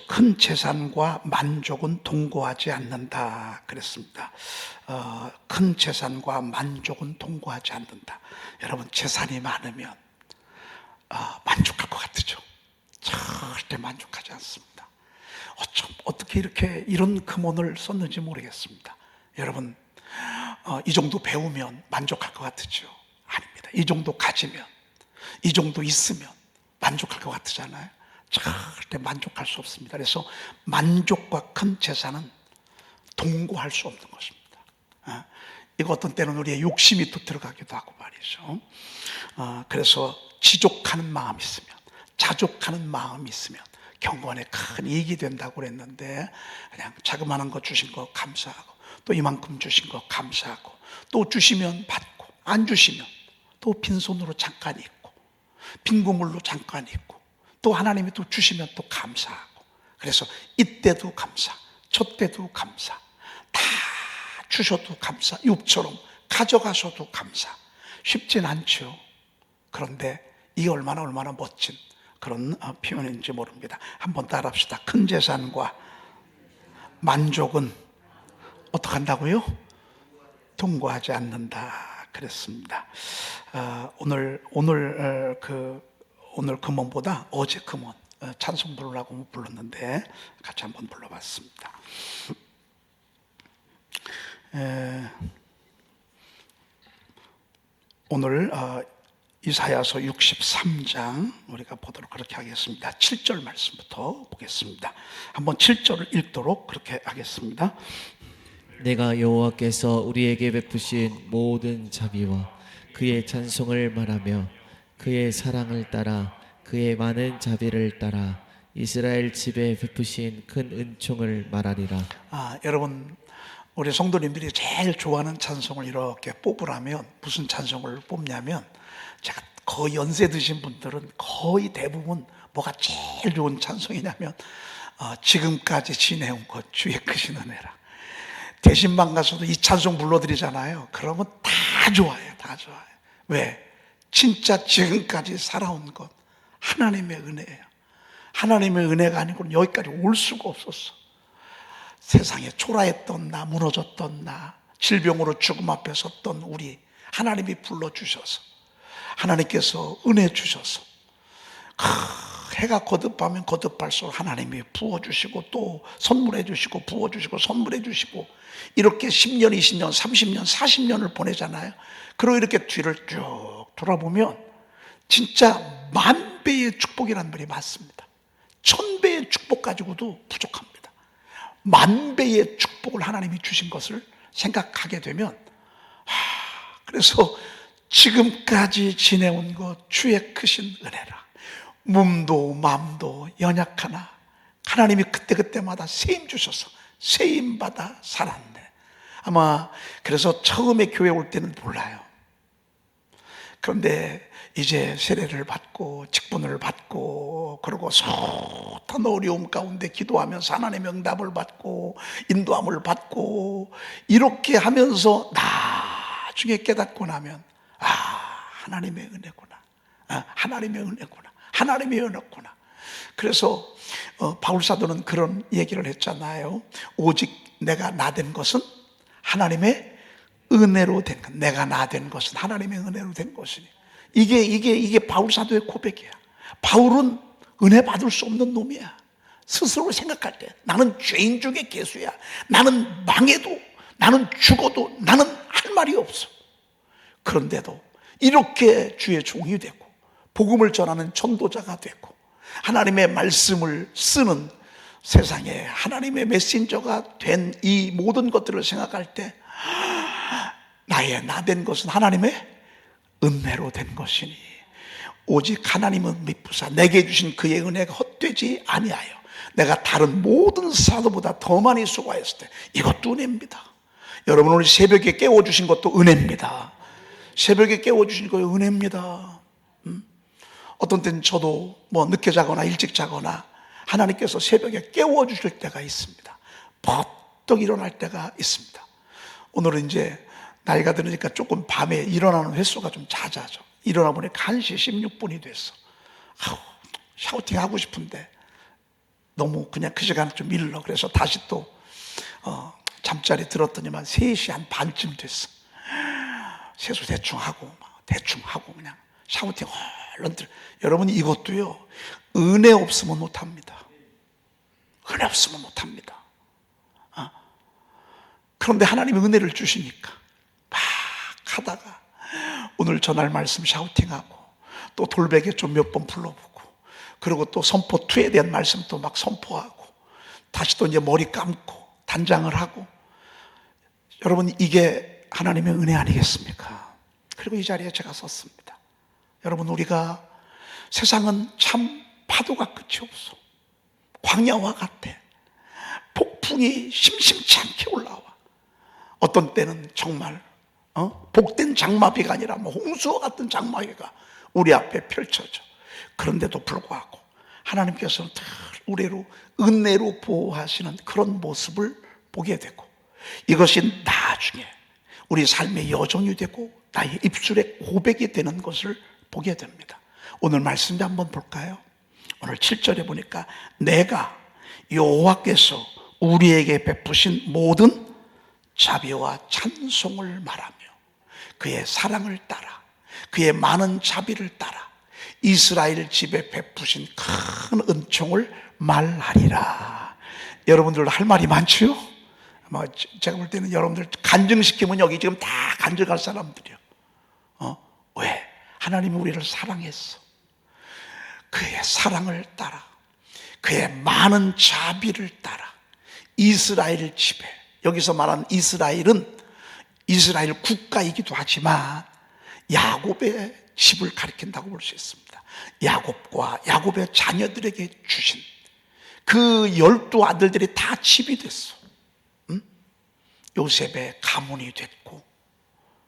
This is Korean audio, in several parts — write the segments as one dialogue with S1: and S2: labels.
S1: 큰 재산과 만족은 동거하지 않는다 그랬습니다. 큰 재산과 만족은 동거하지 않는다. 여러분, 재산이 많으면 만족할 것 같으죠? 절대 만족하지 않습니다. 어떻게 이렇게 이런 금원을 썼는지 모르겠습니다. 여러분, 이 정도 배우면 만족할 것 같으죠? 아닙니다. 이 정도 가지면, 이 정도 있으면 만족할 것 같으잖아요. 절대 만족할 수 없습니다. 그래서 만족과 큰 재산은 동거할 수 없는 것입니다. 이거 어떤 때는 우리의 욕심이 또 들어가기도 하고 말이죠. 그래서 지족하는 마음이 있으면, 자족하는 마음이 있으면 경건에 큰 이익이 된다고 그랬는데, 그냥 자그마한 거 주신 거 감사하고, 또 이만큼 주신 거 감사하고, 또 주시면 받고, 안 주시면 또 빈손으로 잠깐 있고, 빈 구물로 잠깐 있고, 또 하나님이 또 주시면 또 감사하고. 그래서 이때도 감사, 저때도 감사, 다 주셔도 감사, 욥처럼 가져가셔도 감사. 쉽진 않죠. 그런데 이게 얼마나 멋진 그런 표현인지 모릅니다. 한번 따라합시다. 큰 재산과 만족은 어떻게 한다고요? 동거하지 않는다 그랬습니다. 오늘 금원보다 어제 금원 찬송 부르라고 불렀는데 같이 한번 불러봤습니다. 오늘 이사야서 63장 우리가 보도록 그렇게 하겠습니다. 7절 말씀부터 보겠습니다. 한번 7절을 읽도록 그렇게 하겠습니다.
S2: 내가 여호와께서 우리에게 베푸신 모든 자비와 그의 찬송을 말하며 그의 사랑을 따라 그의 많은 자비를 따라 이스라엘 집에 베푸신 큰 은총을 말하리라.
S1: 여러분, 우리 성도님들이 제일 좋아하는 찬송을 이렇게 뽑으라면 무슨 찬송을 뽑냐면, 제가 거의 연세 드신 분들은 거의 대부분 뭐가 제일 좋은 찬송이냐면 지금까지 지내온 것 주의 크신 은혜라. 대신방 가서도 이 찬송 불러드리잖아요. 그러면 다 좋아요. 다 좋아요. 왜? 진짜 지금까지 살아온 것 하나님의 은혜예요. 하나님의 은혜가 아니고는 여기까지 올 수가 없었어. 세상에 초라했던 나, 무너졌던 나, 질병으로 죽음 앞에 섰던 우리, 하나님이 불러주셔서, 하나님께서 은혜 주셔서, 해가 거듭하면 거듭할수록 하나님이 부어주시고, 또 선물해 주시고, 부어주시고, 선물해 주시고, 이렇게 10년, 20년, 30년, 40년을 보내잖아요. 그리고 이렇게 뒤를 쭉 돌아보면 진짜 만배의 축복이라는 말이 맞습니다. 1000배의 축복 가지고도 부족합니다. 만배의 축복을 하나님이 주신 것을 생각하게 되면, 그래서 지금까지 지내온 것 주의 크신 은혜라. 몸도 마음도 연약하나 하나님이 그때그때마다 세임 주셔서 세임받아 살았네. 아마 그래서 처음에 교회 올 때는 몰라요. 그런데 이제 세례를 받고 직분을 받고, 그리고 숱한 어려움 가운데 기도하면서 하나님의 응답을 받고 인도함을 받고, 이렇게 하면서 나중에 깨닫고 나면 하나님의 은혜구나, 하나님의 은혜구나, 하나님의 은혜구나. 그래서 바울 사도는 그런 얘기를 했잖아요. 오직 내가 나된 것은 하나님의 은혜로 된 것, 내가 나된 것은 하나님의 은혜로 된 것이니. 이게 바울 사도의 고백이야. 바울은 은혜 받을 수 없는 놈이야. 스스로 생각할 때 나는 죄인 중에 괴수야. 나는 망해도, 나는 죽어도 나는 할 말이 없어. 그런데도 이렇게 주의 종이 되고 복음을 전하는 전도자가 되고 하나님의 말씀을 쓰는 세상에 하나님의 메신저가 된 이 모든 것들을 생각할 때, 나의 나된 것은 하나님의 은혜로 된 것이니 오직 하나님은 미쁘사 내게 주신 그의 은혜가 헛되지 아니하여 내가 다른 모든 사도보다 더 많이 수고하였을 때, 이것도 은혜입니다. 여러분, 오늘 새벽에 깨워주신 것도 은혜입니다. 새벽에 깨워주신 거 은혜입니다. 어떤 때는 저도 늦게 자거나 일찍 자거나 하나님께서 새벽에 깨워주실 때가 있습니다. 버떡 일어날 때가 있습니다. 오늘은 이제 나이가 들으니까 조금 밤에 일어나는 횟수가 좀 잦아져. 일어나 보니까 1시 16분이 됐어. 샤우팅 하고 싶은데 너무 그냥 그 시간에 좀 일러. 그래서 다시 또 잠자리 들었더니만 3시 한 반쯤 됐어. 세수 대충 하고 그냥 샤우팅 얼른 들. 여러분 이것도요, 은혜 없으면 못합니다. 은혜 없으면 못합니다. 그런데 하나님이 은혜를 주시니까 막 하다가 오늘 전할 말씀 샤우팅하고 또 돌베개 좀 몇 번 불러보고, 그리고 또 선포 2에 대한 말씀 또 막 선포하고, 다시 또 이제 머리 감고 단장을 하고. 여러분 이게 하나님의 은혜 아니겠습니까? 그리고 이 자리에 제가 섰습니다. 여러분, 우리가 세상은 참 파도가 끝이 없어. 광야와 같아. 폭풍이 심심치 않게 올라와. 어떤 때는 정말 복된 장마비가 아니라 뭐 홍수와 같은 장마비가 우리 앞에 펼쳐져. 그런데도 불구하고 하나님께서는 우리로 은혜로 보호하시는 그런 모습을 보게 되고, 이것이 나중에 우리 삶의 여정이 되고 나의 입술의 고백이 되는 것을 보게 됩니다. 오늘 말씀 한번 볼까요? 오늘 7절에 보니까 내가 여호와께서 우리에게 베푸신 모든 자비와 찬송을 말하며 그의 사랑을 따라 그의 많은 자비를 따라 이스라엘 집에 베푸신 큰 은총을 말하리라. 여러분들 할 말이 많지요? 제가 볼 때는 여러분들 간증시키면 여기 지금 다 간증할 사람들이요. 왜? 하나님이 우리를 사랑했어. 그의 사랑을 따라 그의 많은 자비를 따라 이스라엘 집에, 여기서 말하는 이스라엘은 이스라엘 국가이기도 하지만 야곱의 집을 가리킨다고 볼 수 있습니다. 야곱과 야곱의 자녀들에게 주신 그 12 아들들이 다 집이 됐어. 요셉의 가문이 됐고,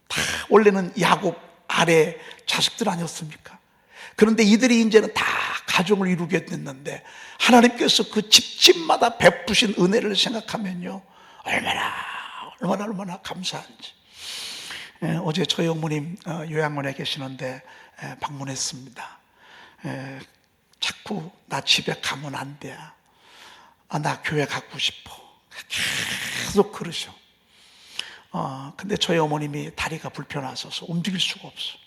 S1: 다 원래는 야곱 아래 자식들 아니었습니까? 그런데 이들이 이제는 다 가정을 이루게 됐는데 하나님께서 그 집집마다 베푸신 은혜를 생각하면요, 얼마나 감사한지. 어제 저희 어머님 요양원에 계시는데 방문했습니다. 자꾸 나 집에 가면 안 돼. 나 교회 가고 싶어. 계속 그러셔. 근데 저희 어머님이 다리가 불편하셔서 움직일 수가 없어.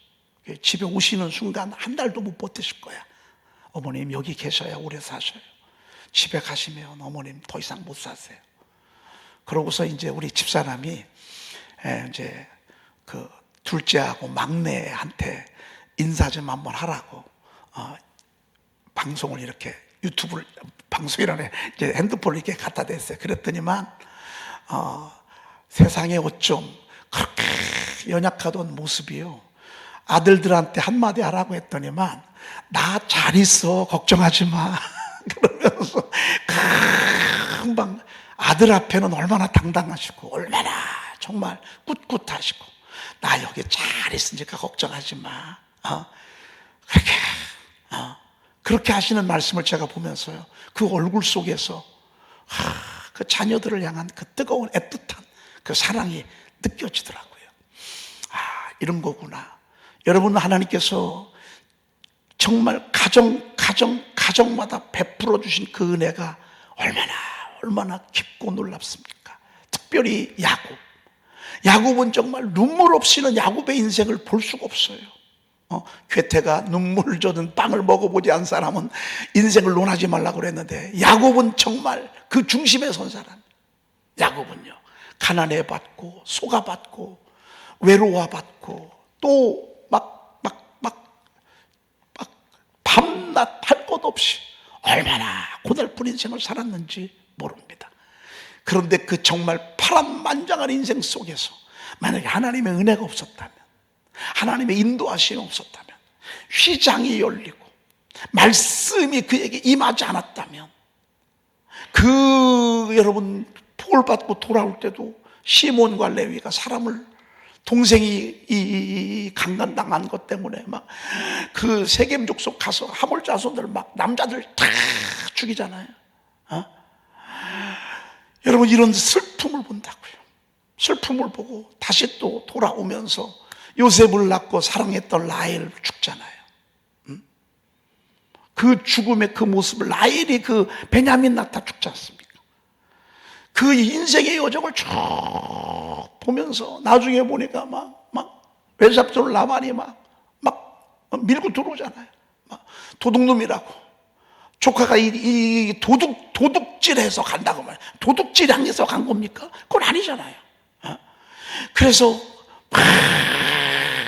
S1: 집에 오시는 순간 한 달도 못 버티실 거야. 어머님 여기 계셔야 오래 사셔요. 집에 가시면 어머님 더 이상 못 사세요. 그러고서 이제 우리 집사람이 이제 그 둘째하고 막내한테 인사 좀 한번 하라고 방송을 이렇게 유튜브를 방송이라네, 이제 핸드폰을 이렇게 갖다 댔어요. 그랬더니만 세상에 어쩜 그렇게 연약하던 모습이요, 아들들한테 한마디 하라고 했더니만 나 잘 있어 걱정하지 마 그러면서 금방 아들 앞에는 얼마나 당당하시고 얼마나 정말 꿋꿋하시고 나 여기 잘 있으니까 걱정하지 마 그렇게 하시는 말씀을 제가 보면서요, 그 얼굴 속에서 그 자녀들을 향한 그 뜨거운 애틋한 그 사랑이 느껴지더라고요. 이런 거구나. 여러분, 하나님께서 정말 가정마다 베풀어 주신 그 은혜가 얼마나 깊고 놀랍습니까? 특별히 야곱은 정말 눈물 없이는 야곱의 인생을 볼 수가 없어요. 괴테가 눈물 젖은 빵을 먹어보지 않은 사람은 인생을 논하지 말라고 그랬는데 야곱은 정말 그 중심에 선 사람. 야곱은요, 가난해봤고 속아봤고 외로워봤고 또 밤낮 할 것 없이 얼마나 고달픈 인생을 살았는지 모릅니다. 그런데 그 정말 파란만장한 인생 속에서 만약에 하나님의 은혜가 없었다면, 하나님의 인도하심이 없었다면, 휘장이 열리고 말씀이 그에게 임하지 않았다면, 여러분 복을 받고 돌아올 때도 시몬과 레위가 사람을, 동생이 이 강간당한 것 때문에 막 그 세겜 족속 가서 하몰 자손들 막 남자들 다 죽이잖아요. 여러분, 이런 슬픔을 본다고요. 슬픔을 보고 다시 또 돌아오면서 요셉을 낳고 사랑했던 라헬 죽잖아요. 그 죽음의 그 모습을 라헬이 그 베냐민 낳다 죽지 않습니까? 그 인생의 여정을 쭉 보면서 나중에 보니까 막 외삼촌 라반이 막 밀고 들어오잖아요. 막 도둑놈이라고. 조카가 이 도둑질해서 간다고 말이에요. 도둑질 향해서 간 겁니까? 그건 아니잖아요. 그래서 막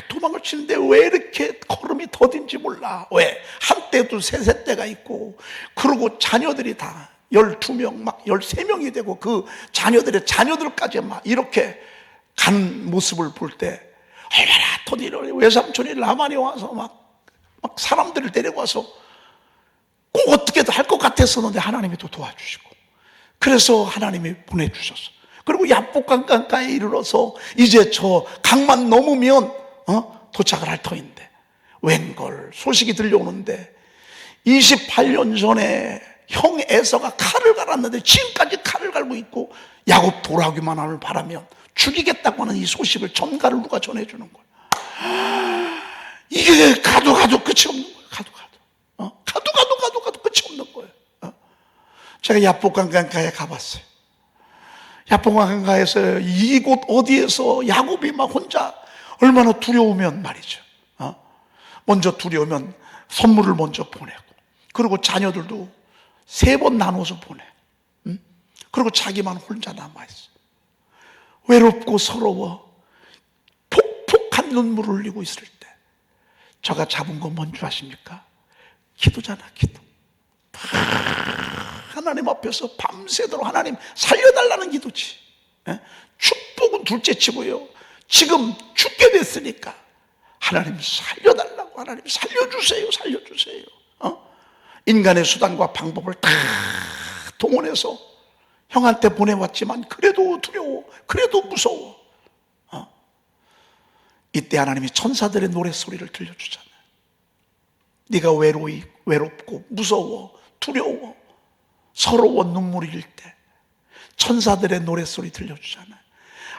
S1: 도망을 치는데 왜 이렇게 걸음이 더딘지 몰라. 왜? 한때도 세세때가 있고, 그리고 자녀들이 다 12명, 막 13명이 되고, 그 자녀들의 자녀들까지 막 이렇게 간 모습을 볼 때, 얼마나 더디러 외삼촌이 라반이 와서 막 사람들을 데려와서 꼭 어떻게든 할 것 같았었는데 하나님이 또 도와주시고, 그래서 하나님이 보내주셨어. 그리고 야복강가에 이르러서 이제 저 강만 넘으면 도착을 할 터인데, 웬걸 소식이 들려오는데 28년 전에 형 에서가 칼을 갈았는데 지금까지 칼을 갈고 있고, 야곱 돌아오기만 하면 바라면 죽이겠다고 하는 이 소식을 전가를 누가 전해주는 거야. 이게 가도 끝이 없는 거야. 가도 끝이 없는 거예요. 제가 야복강가에 가봤어요. 야복강가에서 이곳 어디에서 야곱이 막 혼자 얼마나 두려우면 말이죠. 먼저 두려우면 선물을 먼저 보내고, 그리고 자녀들도 3번 나눠서 보내. 그리고 자기만 혼자 남아있어. 외롭고 서러워 폭폭한 눈물을 흘리고 있을 때 저가 잡은 건 뭔 줄 아십니까? 기도잖아, 기도. 하나님 앞에서 밤새도록 하나님 살려달라는 기도지. 축복은 둘째치고요, 지금 죽게 됐으니까 하나님 살려달라고, 하나님 살려주세요. 인간의 수단과 방법을 다 동원해서 형한테 보내왔지만 그래도 두려워, 그래도 무서워. 이때 하나님이 천사들의 노랫소리를 들려주잖아요. 네가 외롭고 무서워, 두려워, 서러워 눈물이 흘릴 때 천사들의 노랫소리 들려주잖아요.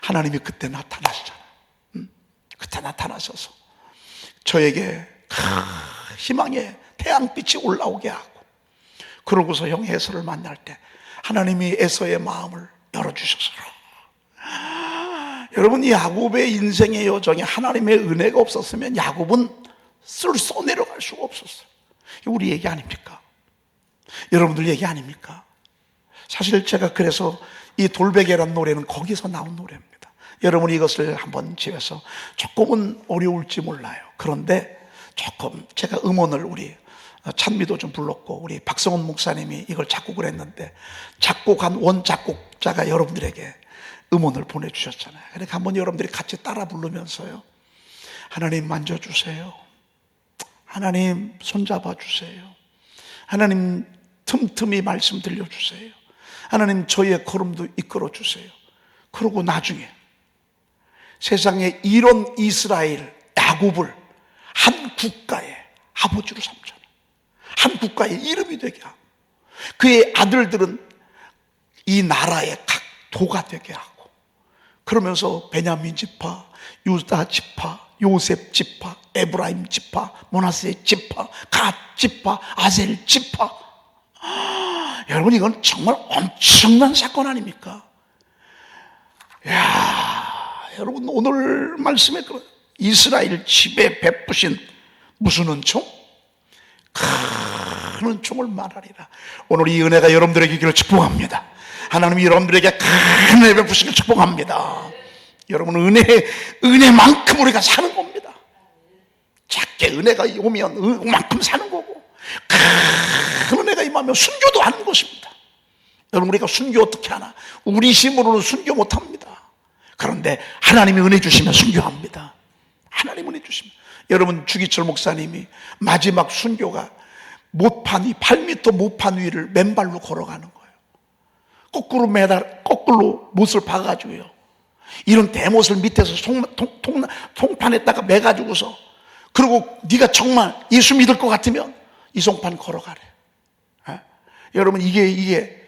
S1: 하나님이 그때 나타나시잖아요. 그때 나타나셔서 저에게 희망의 태양빛이 올라오게 하고, 그러고서 형 에서를 만날 때 하나님이 에서의 마음을 열어주셔서, 여러분, 이 야곱의 인생의 여정에 하나님의 은혜가 없었으면 야곱은 써내려갈 수가 없었어요. 우리 얘기 아닙니까? 여러분들 얘기 아닙니까? 사실 제가 그래서 이 돌베개란 노래는 거기서 나온 노래입니다. 여러분 이것을 한번 집에서, 조금은 어려울지 몰라요. 그런데 조금 제가 음원을 우리 찬미도 좀 불렀고, 우리 박성원 목사님이 이걸 작곡을 했는데 작곡한 원작곡자가 여러분들에게 음원을 보내주셨잖아요. 그러니까 한번 여러분들이 같이 따라 부르면서요, 하나님 만져주세요, 하나님 손잡아 주세요, 하나님 틈틈이 말씀 들려주세요, 하나님 저희의 걸음도 이끌어 주세요. 그리고 나중에 세상에 이런 이스라엘 야곱을 한 국가의 아버지로 삼잖아요. 한 국가의 이름이 되게 하고, 그의 아들들은 이 나라의 각 도가 되게 하고, 그러면서 베냐민 지파, 유다 지파, 요셉 지파, 에브라임 지파, 므낫세 지파, 갓 지파, 아셀 지파. 여러분 이건 정말 엄청난 사건 아닙니까? 여러분 오늘 말씀에 이스라엘 집에 베푸신 무슨 은총? 큰 은총을 말하리라. 오늘 이 은혜가 여러분들에게 있기를 축복합니다. 하나님이 여러분들에게 큰 은혜 베푸시길 축복합니다. 여러분 은혜만큼 우리가 사는 겁니다. 작게 은혜가 오면 그만큼 사는 거고, 큰 은혜가 임하면 순교도 하는 것입니다. 여러분 우리가 순교 어떻게 하나? 우리 힘으로는 순교 못합니다. 그런데 하나님이 은혜 주시면 순교합니다. 하나님 은혜 주시면. 여러분 주기철 목사님이 마지막 순교가 8m 모판 위를 맨발로 걸어가는 거예요. 거꾸로 못을 박아가지고요, 이런 대못을 밑에서 송판에다가 매가지고서, 그리고 네가 정말 예수 믿을 것 같으면 이 송판 걸어가래. 여러분 이게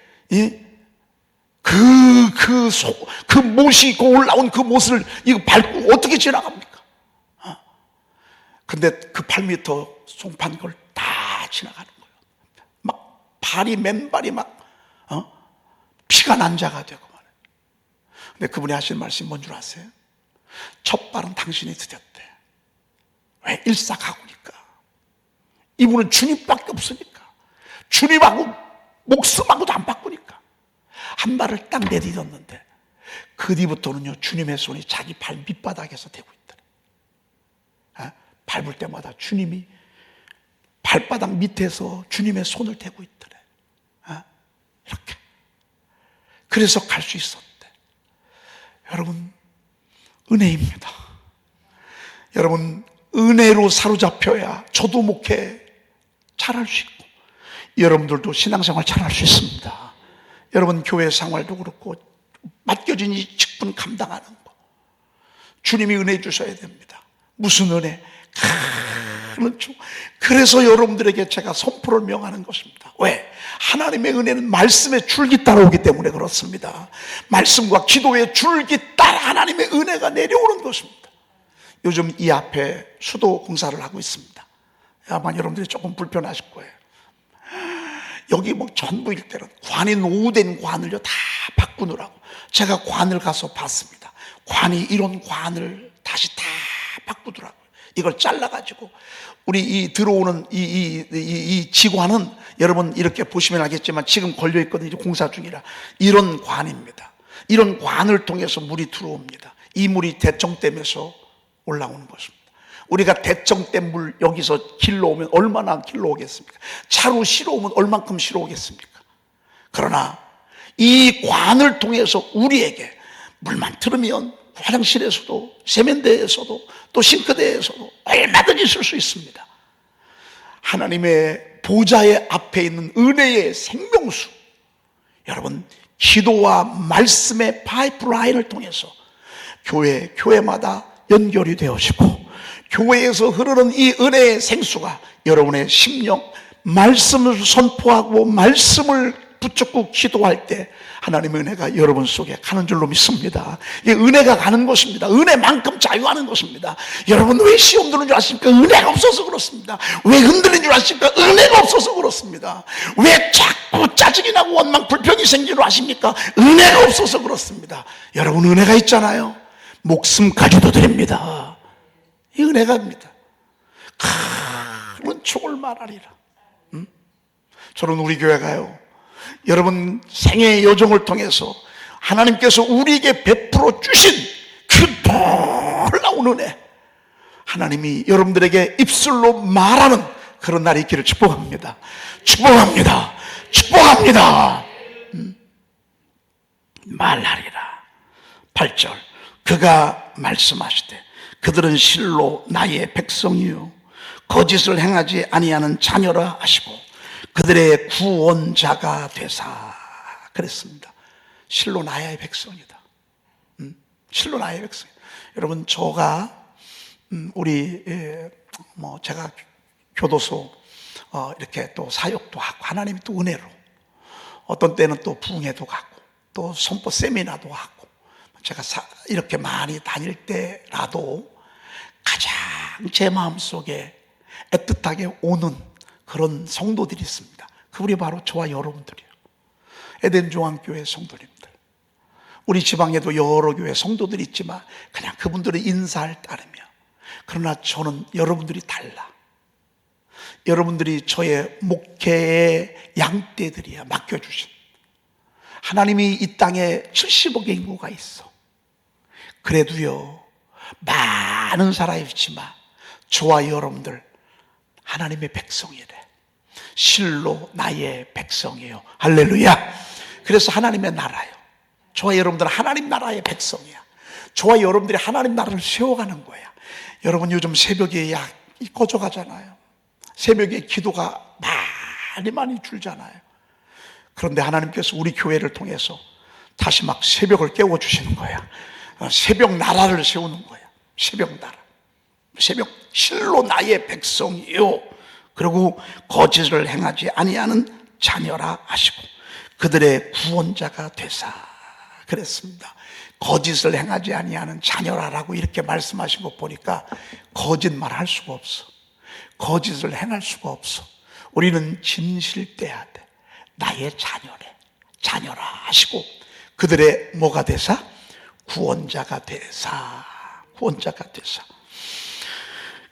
S1: 그 못이 올라온 그 못을 이거 밟고 어떻게 지나갑니까? 근데 그 8m 송판 걸 다 지나가는 거예요. 맨발이 막 피가 난 자가 되고 말이에요. 근데 그분이 하시는 말씀이 뭔 줄 아세요? 첫 발은 당신이 디뎠대. 왜? 일사가구니까. 이분은 주님밖에 없으니까. 주님하고 목숨하고도 안 바꾸니까. 한 발을 딱 내딛었는데 그 뒤부터는요, 주님의 손이 자기 발 밑바닥에서 대고 있더래. 밟을 때마다 주님이 발바닥 밑에서 주님의 손을 대고 있더래. 이렇게. 그래서 갈 수 있었대. 여러분, 은혜입니다. 여러분, 은혜로 사로잡혀야 저도 목회 잘할 수 있고 여러분들도 신앙생활 잘할 수 있습니다. 여러분 교회 생활도 그렇고 맡겨진 이 직분 감당하는 거 주님이 은혜 주셔야 됩니다. 무슨 은혜? 그래서 여러분들에게 제가 선포를 명하는 것입니다. 왜? 하나님의 은혜는 말씀의 줄기 따라오기 때문에 그렇습니다. 말씀과 기도의 줄기 따라 하나님의 은혜가 내려오는 것입니다. 요즘 이 앞에 수도 공사를 하고 있습니다. 아마 여러분들이 조금 불편하실 거예요. 여기 뭐 전부일 때는 관이 노후된 관을요 다 바꾸느라고 제가 관을 가서 봤습니다. 관이 이런 관을 다시 다 바꾸더라고요. 이걸 잘라가지고 우리 이 들어오는 이 지관은 여러분 이렇게 보시면 알겠지만 지금 걸려 있거든요. 공사 중이라 이런 관입니다. 이런 관을 통해서 물이 들어옵니다. 이 물이 대청댐에서 올라오는 것입니다. 우리가 대청댐 물 여기서 길러 오면 얼마나 길러 오겠습니까? 차로 실어 오면 얼만큼 실어 오겠습니까? 그러나 이 관을 통해서 우리에게 물만 틀으면 화장실에서도 세면대에서도 또 싱크대에서도 얼마든지 쓸 수 있습니다. 하나님의 보좌의 앞에 있는 은혜의 생명수, 여러분 기도와 말씀의 파이프라인을 통해서 교회마다 연결이 되어지고 교회에서 흐르는 이 은혜의 생수가 여러분의 심령, 말씀을 선포하고 말씀을 붙잡고 기도할 때 하나님의 은혜가 여러분 속에 가는 줄로 믿습니다. 이 은혜가 가는 것입니다. 은혜만큼 자유하는 것입니다. 여러분 왜 시험 드는 줄 아십니까? 은혜가 없어서 그렇습니다. 왜 흔들린 줄 아십니까? 은혜가 없어서 그렇습니다. 왜 자꾸 짜증이 나고 원망 불평이 생기는 줄 아십니까? 은혜가 없어서 그렇습니다. 여러분 은혜가 있잖아요. 목숨까지도 드립니다. 이 은혜가입니다. 큰 촉을 말하리라. 저는 우리 교회가요, 여러분 생애의 여정을 통해서 하나님께서 우리에게 베풀어 주신 그 놀라운 은혜, 하나님이 여러분들에게 입술로 말하는 그런 날이 있기를 축복합니다. 축복합니다. 축복합니다. 말하리라. 8절 그가 말씀하시되 그들은 실로 나의 백성이요 거짓을 행하지 아니하는 자녀라 하시고 그들의 구원자가 되사 그랬습니다. 실로 나의 백성이다. 실로 나의 백성. 여러분 저가 우리 제가 교도소 이렇게 또 사역도 하고 하나님이 또 은혜로 어떤 때는 또 부흥회도 가고 또 선포 세미나도 하고 제가 이렇게 많이 다닐 때라도 가장 제 마음속에 애틋하게 오는 그런 성도들이 있습니다. 그분이 바로 저와 여러분들이에요. 에덴 중앙교회 성도님들. 우리 지방에도 여러 교회 성도들이 있지만 그냥 그분들의 인사를 따르며, 그러나 저는 여러분들이 달라. 여러분들이 저의 목회의 양떼들이야. 맡겨주신. 하나님이 이 땅에 70억의 인구가 있어. 그래도요 많은 사람이 있지만 저와 여러분들 하나님의 백성이래. 실로 나의 백성이에요. 할렐루야. 그래서 하나님의 나라예요. 저와 여러분들은 하나님 나라의 백성이야. 저와 여러분들이 하나님 나라를 세워가는 거야. 여러분 요즘 새벽에 약이 꺼져가잖아요. 새벽에 기도가 많이 줄잖아요. 그런데 하나님께서 우리 교회를 통해서 다시 막 새벽을 깨워주시는 거야. 새벽 나라를 세우는 거야. 새벽 나라. 새벽 실로 나의 백성이요 그리고 거짓을 행하지 아니하는 자녀라 하시고 그들의 구원자가 되사 그랬습니다. 거짓을 행하지 아니하는 자녀라라고 이렇게 말씀하신 거 보니까 거짓말 할 수가 없어. 거짓을 행할 수가 없어. 우리는 진실돼야 돼. 나의 자녀라 하시고 그들의 뭐가 되사? 구원자가 되사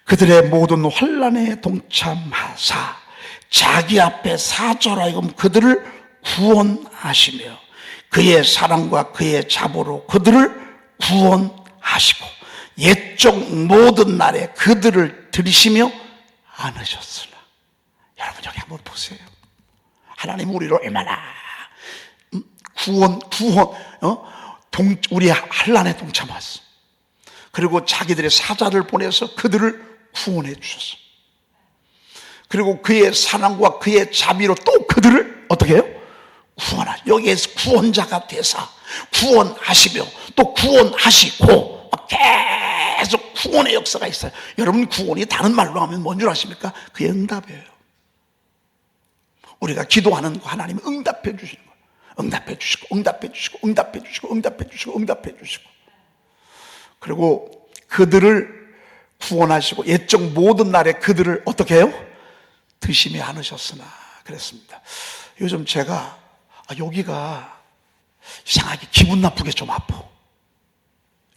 S1: 그들의 모든 환난에 동참하사 자기 앞에 사절하여금 그들을 구원하시며 그의 사랑과 그의 자보로 그들을 구원하시고 옛적 모든 날에 그들을 들이시며 안으셨으나. 여러분 여기 한번 보세요. 하나님 우리를 얼마나 우리 환난에 동참했어. 그리고 자기들의 사자를 보내서 그들을 구원해 주셨어. 그리고 그의 사랑과 그의 자비로 또 그들을 어떻게 해요? 여기에서 구원자가 되사 구원하시며 또 구원하시고 계속 구원의 역사가 있어요. 여러분 구원이 다른 말로 하면 뭔 줄 아십니까? 그의 응답이에요. 우리가 기도하는 거 하나님이 응답해 주시는 거예요. 응답해 주시고 그리고 그들을 구원하시고 옛적 모든 날에 그들을 어떻게 해요? 드시며 안으셨으나 그랬습니다. 요즘 제가 여기가 이상하게 기분 나쁘게 좀 아파.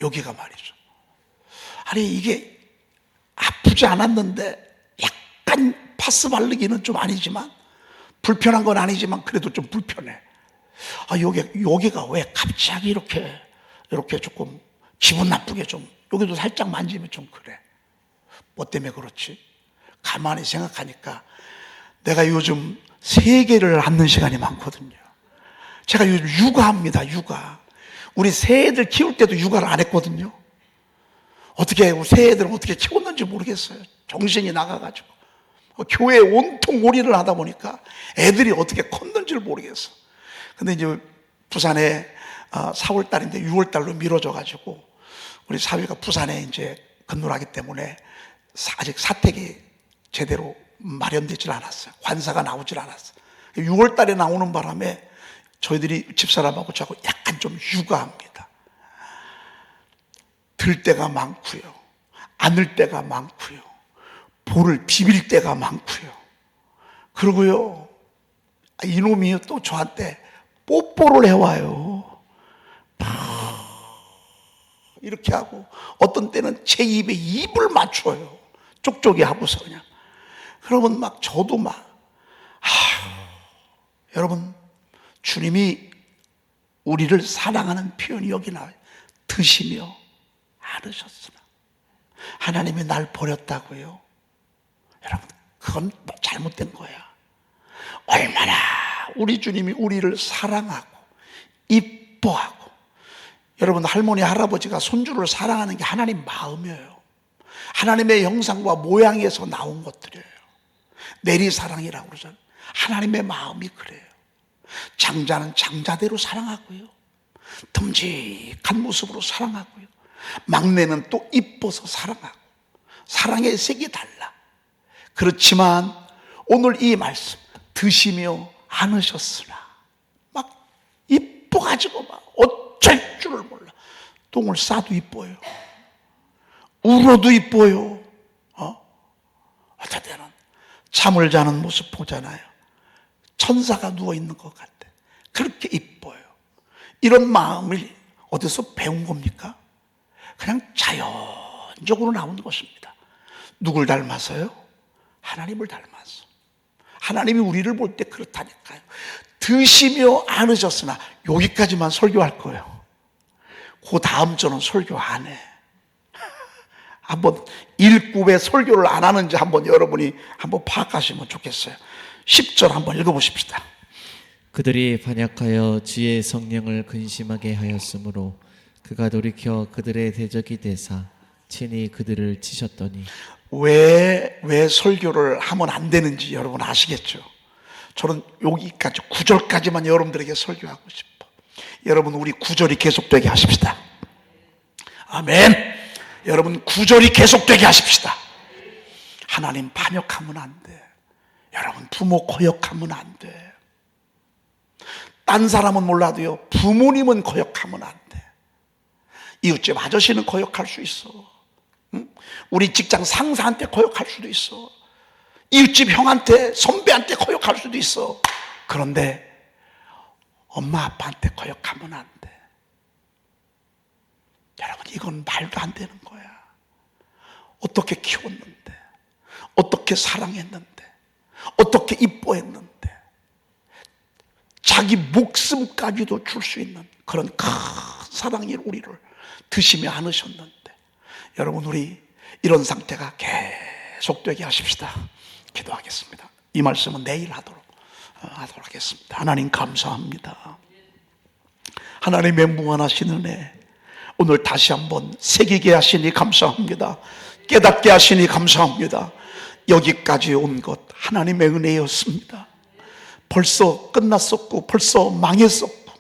S1: 여기가 말이죠. 아니 이게 아프지 않았는데 약간 파스 바르기는 좀 아니지만 불편한 건 아니지만 그래도 좀 불편해. 여기가 왜 갑자기 이렇게 조금 기분 나쁘게 좀 여기도 살짝 만지면 좀 그래. 뭐 때문에 그렇지? 가만히 생각하니까 내가 요즘 세계를 앉는 시간이 많거든요. 제가 요즘 육아합니다. 우리 새 애들 키울 때도 육아를 안 했거든요. 어떻게 우리 새 애들은 어떻게 키웠는지 모르겠어요. 정신이 나가가지고 교회에 온통 올인을 하다 보니까 애들이 어떻게 컸는지를 모르겠어. 근데 이제 부산에 4월 달인데 6월 달로 미뤄져가지고 우리 사위가 부산에 이제 건너하기 때문에 아직 사택이 제대로 마련되질 않았어요. 관사가 나오질 않았어요. 6월 달에 나오는 바람에 저희들이 집사람하고 저하고 약간 좀 육아합니다. 들 때가 많고요. 안을 때가 많고요. 볼을 비빌 때가 많고요. 그리고요, 이놈이 또 저한테 뽀뽀를 해와요. 이렇게 하고 어떤 때는 제 입에 입을 맞춰요. 쪽쪽이 하고서 그냥. 그러면 막 저도 여러분 주님이 우리를 사랑하는 표현이 여기 나와요. 드시며 안으셨으나. 하나님이 날 버렸다고요? 여러분 그건 잘못된 거야. 얼마나 우리 주님이 우리를 사랑하고 이뻐하고. 여러분 할머니 할아버지가 손주를 사랑하는 게 하나님 마음이에요. 하나님의 형상과 모양에서 나온 것들이에요. 내리사랑이라고 그러잖아요. 하나님의 마음이 그래요. 장자는 장자대로 사랑하고요. 듬직한 모습으로 사랑하고요. 막내는 또 이뻐서 사랑하고. 사랑의 색이 달라. 그렇지만 오늘 이 말씀 드시며 안으셨으나 막 이뻐가지고 막 어쩔 줄을 몰라. 똥을 싸도 이뻐요. 울어도 이뻐요. 어떨 때는 잠을 자는 모습 보잖아요. 천사가 누워있는 것 같아. 그렇게 이뻐요. 이런 마음을 어디서 배운 겁니까? 그냥 자연적으로 나온 것입니다. 누굴 닮아서요? 하나님을 닮아서. 하나님이 우리를 볼 때 그렇다니까요. 드시며 안으셨으나. 여기까지만 설교할 거예요. 그 다음 주는 설교 안 해. 한번 읽고 왜 설교를 안 하는지 한번 여러분이 한번 파악하시면 좋겠어요. 10절 한번 읽어보십시다.
S2: 그들이 반역하여 주의 성령을 근심하게 하였으므로 그가 돌이켜 그들의 대적이 되사 친히 그들을 치셨더니. 왜
S1: 설교를 하면 안 되는지 여러분 아시겠죠? 저는 여기까지 9절까지만 여러분들에게 설교하고 싶어. 여러분 우리 9절이 계속되게 하십시다. 아멘. 여러분 9절이 계속되게 하십시다. 하나님 반역하면 안 돼. 여러분 부모 거역하면 안 돼. 딴 사람은 몰라도요, 부모님은 거역하면 안 돼. 이웃집 아저씨는 거역할 수 있어. 응? 우리 직장 상사한테 거역할 수도 있어. 이웃집 형한테, 선배한테 거역할 수도 있어. 그런데 엄마 아빠한테 거역하면 안 돼. 여러분, 이건 말도 안 되는 거야. 어떻게 키웠는데, 어떻게 사랑했는데, 어떻게 이뻐했는데, 자기 목숨까지도 줄 수 있는 그런 큰 사랑이 우리를 드시며 안으셨는데, 여러분, 우리 이런 상태가 계속되게 하십시다. 기도하겠습니다. 이 말씀은 내일 하도록 하겠습니다. 하나님 감사합니다. 하나님의 무한하신 은혜, 오늘 다시 한번 새기게 하시니 감사합니다. 깨닫게 하시니 감사합니다. 여기까지 온 것 하나님의 은혜였습니다. 벌써 끝났었고 벌써 망했었고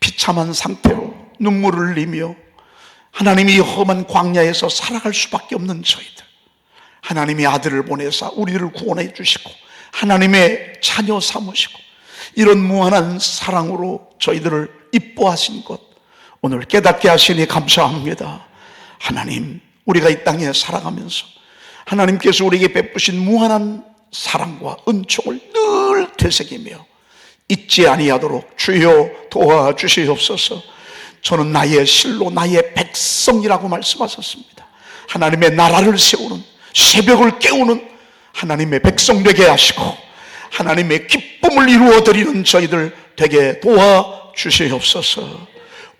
S1: 비참한 상태로 눈물을 흘리며 하나님이 험한 광야에서 살아갈 수밖에 없는 저희들, 하나님이 아들을 보내사 우리를 구원해 주시고 하나님의 자녀 삼으시고 이런 무한한 사랑으로 저희들을 이뻐하신 것 오늘 깨닫게 하시니 감사합니다. 하나님, 우리가 이 땅에 살아가면서 하나님께서 우리에게 베푸신 무한한 사랑과 은총을 늘 되새기며 잊지 아니하도록 주여 도와주시옵소서. 저는 나의 실로 나의 백성이라고 말씀하셨습니다. 하나님의 나라를 세우는, 새벽을 깨우는 하나님의 백성 되게 하시고 하나님의 기쁨을 이루어드리는 저희들 되게 도와주시옵소서.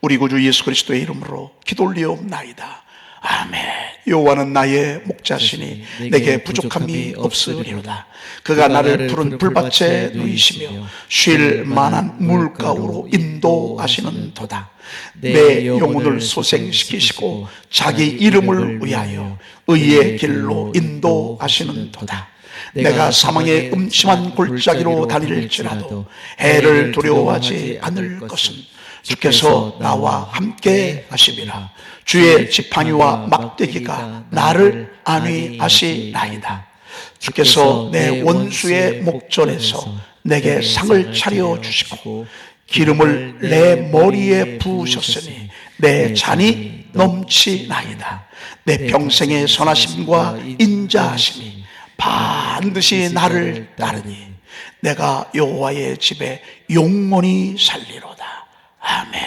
S1: 우리 구주 예수 그리스도의 이름으로 기도 올리옵나이다. 아멘. 여호와는 나의 목자시니 내게 부족함이 없으리로다. 그가 나를 푸른 풀밭에 누이시며 쉴 만한 물가로 인도하시는 도다. 내 영혼을 소생시키시고 자기 이름을 위하여 의의 길로 인도하시는 도다. 내가 사망의 음침한 골짜기로 다닐지라도 해를 두려워하지 않을 것은 주께서 나와 함께 하심이라. 주의 지팡이와 막대기가 나를 안위하시나이다. 주께서 내 원수의 목전에서 내게 상을 차려주시고 기름을 내 머리에 부으셨으니 내 잔이 넘치나이다. 내 평생의 선하심과 인자하심이 반드시 나를 따르니 내가 여호와의 집에 영원히 살리로다. 아멘.